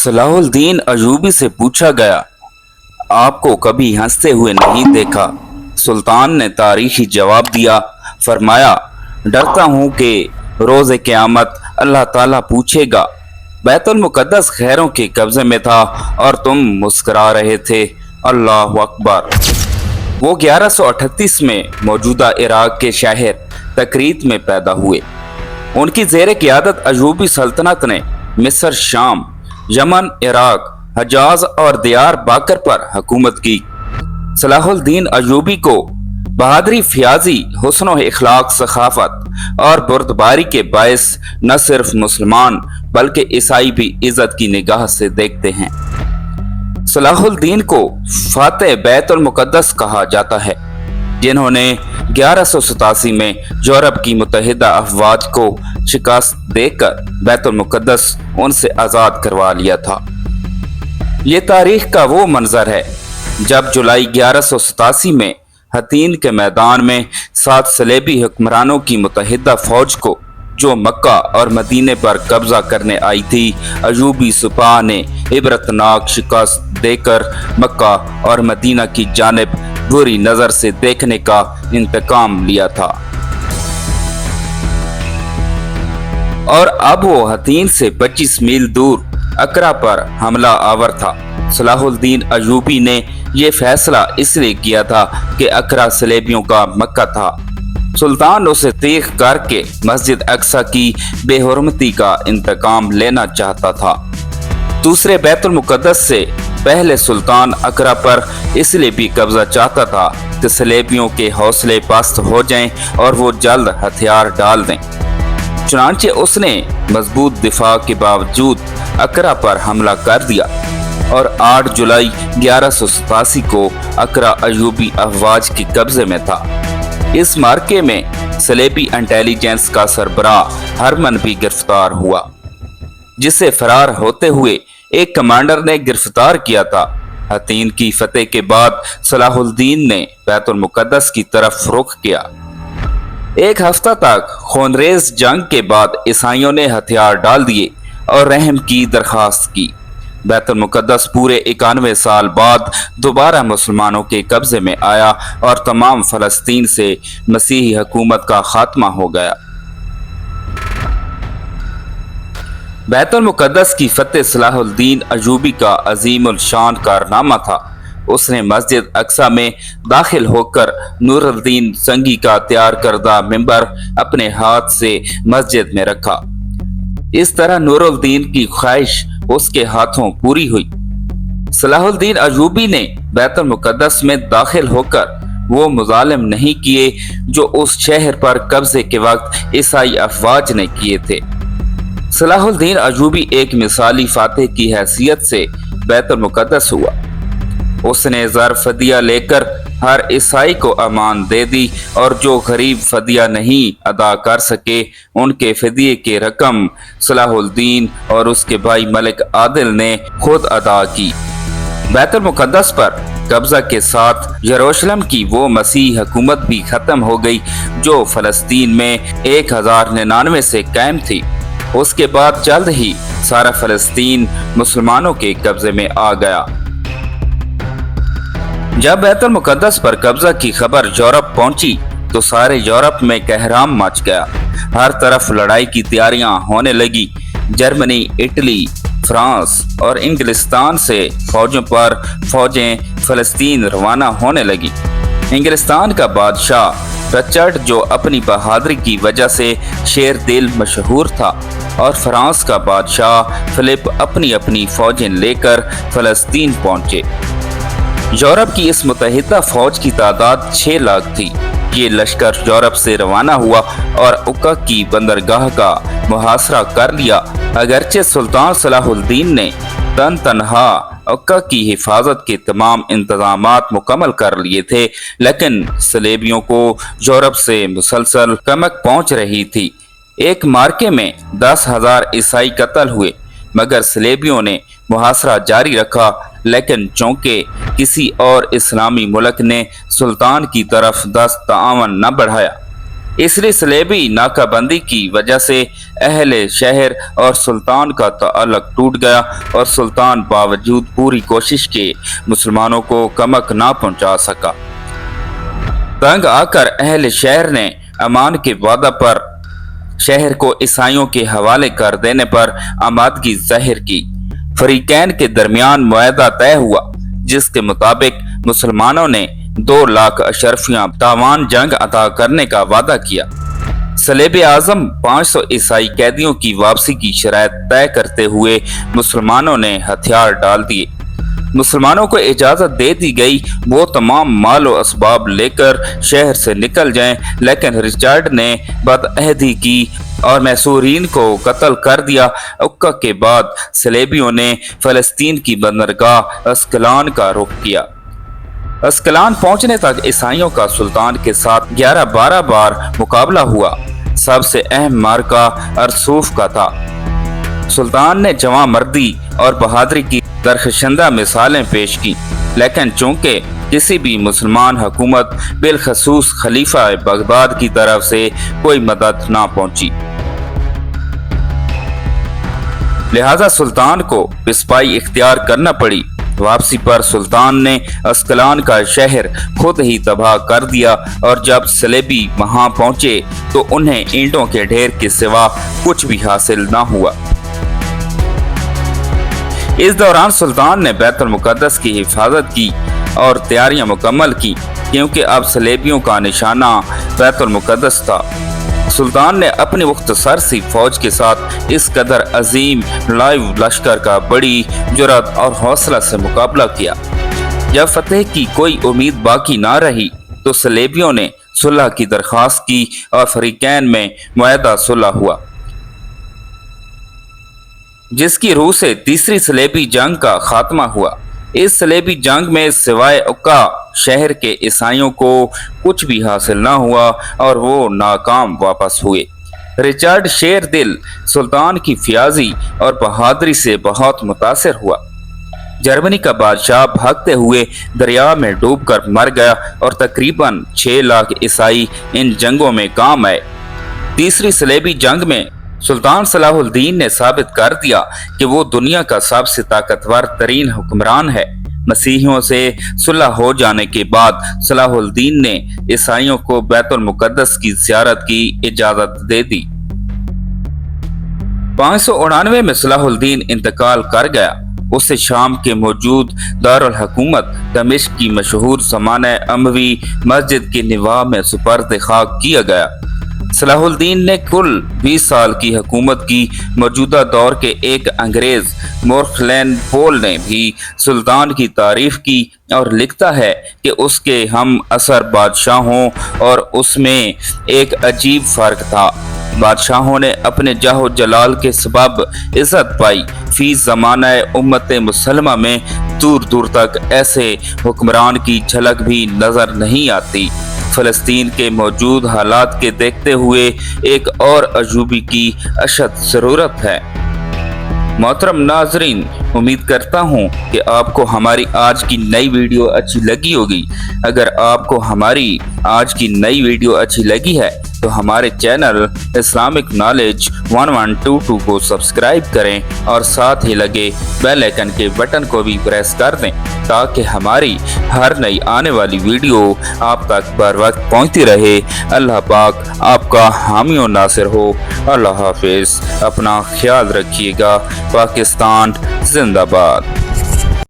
सलाह उल-दीन अयूबी से पूछा गया, आपको कभी हंसते हुए नहीं देखा। सुल्तान ने तारीखी जवाब दिया, फरमाया, डरता हूँ कि रोज़े क़यामत अल्लाह ताला पूछेगा, बैतुल मुक़द्दस खैरों के कब्ज़े में था और तुम मुस्करा रहे थे। अल्लाह अकबर। वो 1138 में मौजूदा इराक के शहर तकरीत में पैदा हुए। उनकी ज़ेर क़ियादत अयूबी सल्तनत ने मिस्र, शाम, यमन, इराक, हजाज और दियार बाकर पर हुकूमत की। सलाह उल-दीन अयूबी को बहादुरी, फ़ियाज़ी, हुस्न इखलाक, सखाफत और बुर्दबारी के बायस न सिर्फ मुसलमान बल्कि ईसाई भी इज्जत की निगाह से देखते हैं। सलाह उल-दीन को फातेह बैतुल मुक़द्दस कहा जाता है, जिन्होंने 1187 में यूरोप की मुत्तहिदा अफ़वाज को शिकस्त देकर बैतुल मुक़द्दस उनसे आज़ाद करवा लिया था। ये तारीख का वो मंजर है जब जुलाई 1187 में हतीन के मैदान में 7 सलेबी हुक्मरानों की मुत्तहिदा फौज को, जो मक्का और मदीने पर कब्जा करने आई थी, अयूबी सिपाह ने इबरतनाक शिकस्त देकर मक्का और मदीना की जानिब बुरी नजर से देखने का इंतकाम लिया था। और अब वो हतीन से 25 मील दूर अकरा पर हमला आवर था। सलाह उल-दीन अयूबी ने यह फैसला इसलिए किया था कि अकरा सलेबियों का मक्का था। सुल्तान उसे तीख करके मस्जिद अक्सा की बेहुरमती का इंतकाम लेना चाहता था। दूसरे बैतुल मुक़द्दस से पहले सुल्तान अकरा पर इसलिए भी कब्जा चाहता था कि सलेबियों के हौसले पस्त हो जाएं और वो जल्द हथियार डाल दें। चुनांचे उसने मजबूत दिफा के बावजूद अकरा पर हमला कर दिया और 8 जुलाई 1187 को अकरा अयूबी अफवाज के कब्जे में था। इस मार्के में सलेबी इंटेलिजेंस का सरबराह हरमन भी गिरफ्तार हुआ, जिसे फरार होते हुए एक कमांडर ने गिरफ्तार किया था। हतीन की फतेह के बाद सलाह उल-दीन ने बैतुल मुक़द्दस की तरफ रुख किया। एक हफ्ता तक खूनरेज जंग के बाद ईसाइयों ने हथियार डाल दिए और रहम की दरखास्त की। बैतुल मुक़द्दस पूरे 91 साल बाद दोबारा मुसलमानों के कब्जे में आया और तमाम फ़लस्तीन से मसीही हुकूमत का खात्मा हो गया। बैतुल मुक़द्दस की फतेह सलाह उल-दीन अयूबी का अजीमुल शान कारनामा था। उसने मस्जिद अक्सा में दाखिल होकर नूरुद्दीन संगी का तैयार करदा मिंबर अपने हाथ से मस्जिद में रखा। इस तरह नूरुद्दीन की ख्वाहिश उसके हाथों पूरी हुई। सलाह उल-दीन अयूबी ने बैतुल मुक़द्दस में दाखिल होकर वो मुजालिम नहीं किए जो उस शहर पर कब्जे के वक्त ईसाई अफवाज ने किए थे। सलाह उल-दीन अयूबी एक मिसाली फातेह की हैसियत से बैतुल मुक़द्दस हुआ। उसने ज़र फदिया लेकर हर ईसाई को अमान दे दी और जो गरीब फदिया नहीं अदा कर सके उनके फदिये की रकम सलाह उल-दीन और उसके भाई मलिक आदिल ने खुद अदा की। बैतुल मुक़द्दस पर कब्जा के साथ यरूशलेम की वो मसीह हुकूमत भी खत्म हो गई जो फ़लस्तीन में 1099 से कायम थी। उसके बाद जल्द ही सारा फ़लस्तीन मुसलमानों के कब्जे में आ गया। जब बैतुल मुक़द्दस पर कब्जा की खबर यूरोप पहुंची तो सारे यूरोप में कहराम मच गया। हर तरफ लड़ाई की तैयारियां होने लगी। जर्मनी, इटली, फ्रांस और इंग्लिस्तान से फौजें फ़लस्तीन रवाना होने लगी। इंग्लिस्तान का बादशाह रचर्ड, जो अपनी बहादुरी की वजह से शेर दिल मशहूर था, और फ्रांस का बादशाह फिलिप अपनी अपनी फौजें लेकर फ़लस्तीन पहुंचे। यूरोप की इस मुत्तहिदा फौज की तादाद 6 लाख थी। ये लश्कर यूरोप से रवाना हुआ और उक्का की बंदरगाह का मुहासरा कर लिया। अगरचे सुल्तान सलाह उल-दीन ने तनहा उक्का की हिफाजत के तमाम इंतजामात मुकम्मल कर लिए थे, लेकिन सलेबियों को यूरोप से मुसलसल कमक पहुंच रही थी। एक मार्के में 10,000 ईसाई कत्ल हुए, मगर सलेबियों ने मुहासरा जारी रखा। लेकिन चूंकि किसी और इस्लामी मुल्क ने सुल्तान की तरफ दस्त तावन न बढ़ाया, इसलिए सलेबी नाकाबंदी की वजह से अहले शहर और सुल्तान का ताल्लुक टूट गया और सुल्तान बावजूद पूरी कोशिश के मुसलमानों को कमक ना पहुंचा सका। तंग आकर अहले शहर ने अमान के वादा पर शहर को ईसाइयों के हवाले कर देने पर आमादगी जाहिर की। फरीकैन के दरमियान मुआहदा तय हुआ जिसके मुताबिक मुसलमानों ने 2 लाख अशरफियां तावान जंग अदा करने का वादा किया। सलेब आजम 500 ईसाई कैदियों की वापसी की शर्त तय करते हुए मुसलमानों ने हथियार डाल दिए। मुसलमानों को इजाजत दे दी गई वो तमाम मालो असबाब लेकर शहर से निकल जाएं, लेकिन रिचर्ड ने बदअहदी की और मैसूरीन को कत्ल कर दिया। उक्का के बाद सलेबियों ने फलस्तीन की बंदरगाह अस्कलान का रुख किया। अस्कलान पहुंचने तक ईसाइयों का सुल्तान के साथ 11-12 बार मुकाबला हुआ। सबसे अहम मार्का अरसूफ का था। सुल्तान ने जवां मर्दी और बहादुरी की दरख्शंदा मिसालें पेश की, लेकिन चूंकि किसी भी मुसलमान हुकूमत बिलखसूस खलीफा बगदाद की तरफ से कोई मदद ना पहुंची, लिहाजा सुल्तान को पिसपाई इख्तियार करना पड़ी। वापसी पर सुल्तान ने अस्कलान का शहर खुद ही तबाह कर दिया और जब सलेबी वहां पहुंचे तो उन्हें ईंटों के ढेर के सिवा कुछ भी हासिल ना हुआ। इस दौरान सुल्तान ने बैतुल मुकद्दस की हिफाजत की और तैयारियां मुकम्मल की, क्योंकि अब सलेबियों का निशाना बैतुल मुकद्दस था। सुल्तान ने अपनी मुख्तसर सी फौज के साथ इस कदर अजीम लाइव लश्कर का बड़ी जुर्रत और हौसला से मुकाबला किया। जब फतेह की कोई उम्मीद बाकी ना रही तो सलेबियों ने सुलह की दरख्वास्त की और फरीकैन में मुआहदा सुलह हुआ, जिसकी रूह से तीसरी सलेबी जंग का खात्मा हुआ। इस सलेबी जंग में सिवाय उक्का शहर के ईसाइयों को कुछ भी हासिल ना हुआ और वो नाकाम वापस हुए। रिचर्ड शेर दिल सुल्तान की फियाजी और बहादुरी से बहुत मुतासिर हुआ। जर्मनी का बादशाह भागते हुए दरिया में डूबकर मर गया और तकरीबन 6 लाख ईसाई इन जंगों में काम आए। तीसरी सलेबी जंग में सुल्तान सलाहुद्दीन ने साबित कर दिया कि वो दुनिया का सबसे ताकतवर तरीन हुक्मरान है। मसीहियों से सुलह हो जाने के बाद सलाहुद्दीन ने ईसाइयों को बैतुल मुकद्दस की ज़ियारत की इजाजत दे दी। 599 में सलाहुद्दीन इंतकाल कर गया। उसे शाम के मौजूद दारुल हुकूमत दमिश्क की मशहूर ज़माने अमवी मस्जिद की निवाह में सुपर्द खाक किया गया। सलाहुद्दीन ने कुल 20 साल की हुकूमत की। मौजूदा दौर के एक अंग्रेज मोरखलैन पोल ने भी सुल्तान की तारीफ की और लिखता है कि उसके हम असर बादशाहों और उसमें एक अजीब फर्क था। बादशाहों ने अपने जाहो जलाल के सबब इज्जत पाई। फी ज़माना उम्मत मुसलमा में दूर दूर तक ऐसे हुक्मरान की झलक भी नजर नहीं आती। फलस्तीन के मौजूद हालात के देखते हुए एक और अजूबी की अशद ज़रूरत है। मोहतरम नाजरीन, उम्मीद करता हूँ कि आपको हमारी आज की नई वीडियो अच्छी लगी होगी। अगर आपको हमारी आज की नई वीडियो अच्छी लगी है तो हमारे चैनल इस्लामिक नॉलेज 1122 को सब्सक्राइब करें और साथ ही लगे बेल आइकन के बटन को भी प्रेस कर दें ताकि हमारी हर नई आने वाली वीडियो आप तक बर वक्त पहुँचती रहे। अल्लाह पाक आपका हामी और नासिर हो। अल्लाह हाफिज़। अपना ख्याल रखिएगा। पाकिस्तान जिंदाबाद।